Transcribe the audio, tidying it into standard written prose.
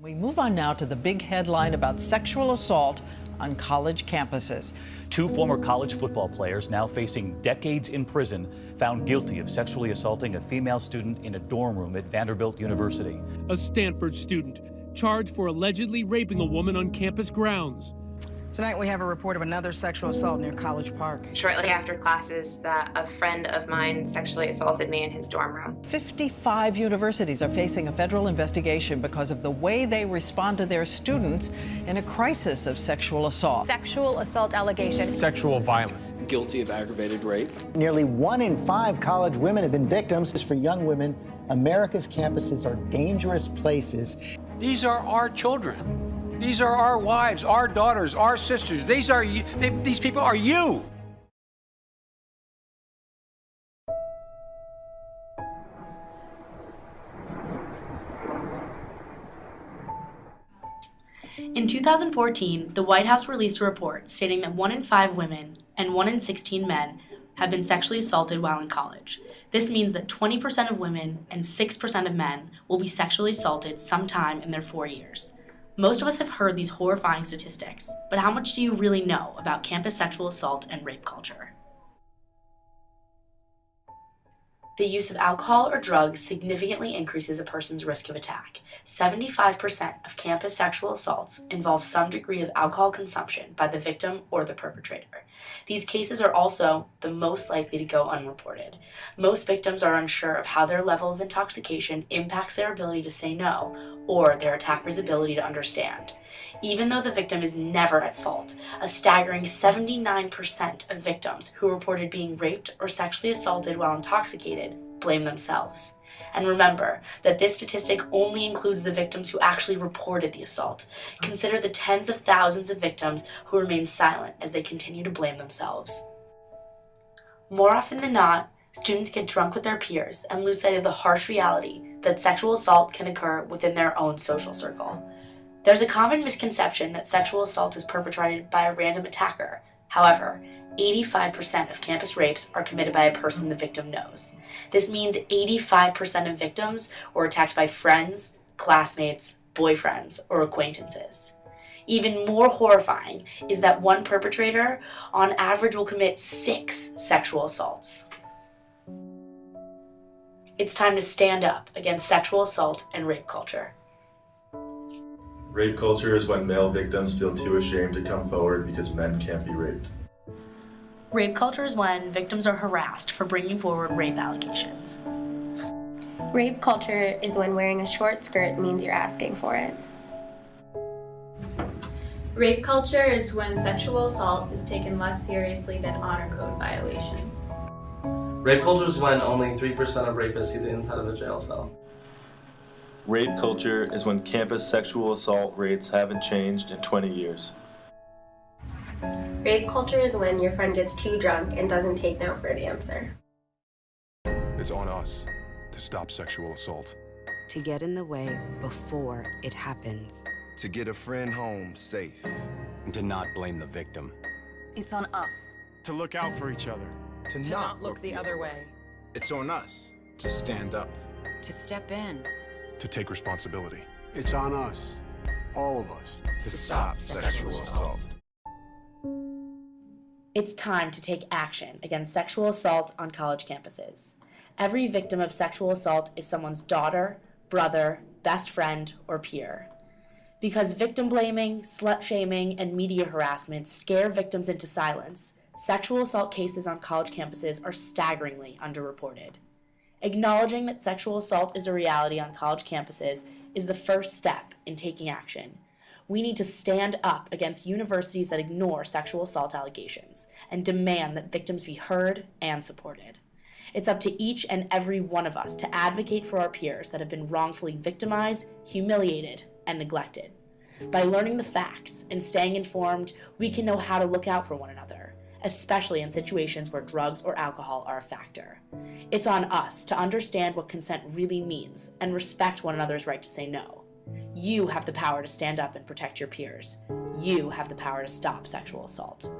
We move on now to the big headline about sexual assault on college campuses. Two former college football players now facing decades in prison, found guilty of sexually assaulting a female student in a dorm room at Vanderbilt University. A Stanford student charged for allegedly raping a woman on campus grounds. Tonight we have a report of another sexual assault near College Park. Shortly after classes, a friend of mine sexually assaulted me in his dorm room. 55 universities are facing a federal investigation because of the way they respond to their students in a crisis of sexual assault. Sexual assault allegation. Sexual violence. Guilty of aggravated rape. Nearly 1 in 5 college women have been victims. For young women, America's campuses are dangerous places. These are our children. These are our wives, our daughters, our sisters. These people are you. In 2014, the White House released a report stating that 1 in 5 women and 1 in 16 men have been sexually assaulted while in college. This means that 20% of women and 6% of men will be sexually assaulted sometime in their 4 years. Most of us have heard these horrifying statistics, but how much do you really know about campus sexual assault and rape culture? The use of alcohol or drugs significantly increases a person's risk of attack. 75% of campus sexual assaults involve some degree of alcohol consumption by the victim or the perpetrator. These cases are also the most likely to go unreported. Most victims are unsure of how their level of intoxication impacts their ability to say no or their attacker's ability to understand. Even though the victim is never at fault, a staggering 79% of victims who reported being raped or sexually assaulted while intoxicated blame themselves. And remember that this statistic only includes the victims who actually reported the assault. Consider the tens of thousands of victims who remain silent as they continue to blame themselves. More often than not, students get drunk with their peers and lose sight of the harsh reality that sexual assault can occur within their own social circle. There's a common misconception that sexual assault is perpetrated by a random attacker. However, 85% of campus rapes are committed by a person the victim knows. This means 85% of victims were attacked by friends, classmates, boyfriends, or acquaintances. Even more horrifying is that one perpetrator, on average, will commit 6 sexual assaults. It's time to stand up against sexual assault and rape culture. Rape culture is when male victims feel too ashamed to come forward because men can't be raped. Rape culture is when victims are harassed for bringing forward rape allegations. Rape culture is when wearing a short skirt means you're asking for it. Rape culture is when sexual assault is taken less seriously than honor code violations. Rape culture is when only 3% of rapists see the inside of a jail cell. Rape culture is when campus sexual assault rates haven't changed in 20 years. Rape culture is when your friend gets too drunk and doesn't take no for an answer. It's on us to stop sexual assault. To get in the way before it happens. To get a friend home safe. And to not blame the victim. It's on us. To look out for each other. To not look the other way. It's on us to stand up. To step in. To take responsibility. It's on us, all of us, to stop sexual assault. It's time to take action against sexual assault on college campuses. Every victim of sexual assault is someone's daughter, brother, best friend, or peer. Because victim blaming, slut shaming, and media harassment scare victims into silence, sexual assault cases on college campuses are staggeringly underreported. Acknowledging that sexual assault is a reality on college campuses is the first step in taking action. We need to stand up against universities that ignore sexual assault allegations and demand that victims be heard and supported. It's up to each and every one of us to advocate for our peers that have been wrongfully victimized, humiliated, and neglected. By learning the facts and staying informed, we can know how to look out for one another, especially in situations where drugs or alcohol are a factor. It's on us to understand what consent really means and respect one another's right to say no. You have the power to stand up and protect your peers. You have the power to stop sexual assault.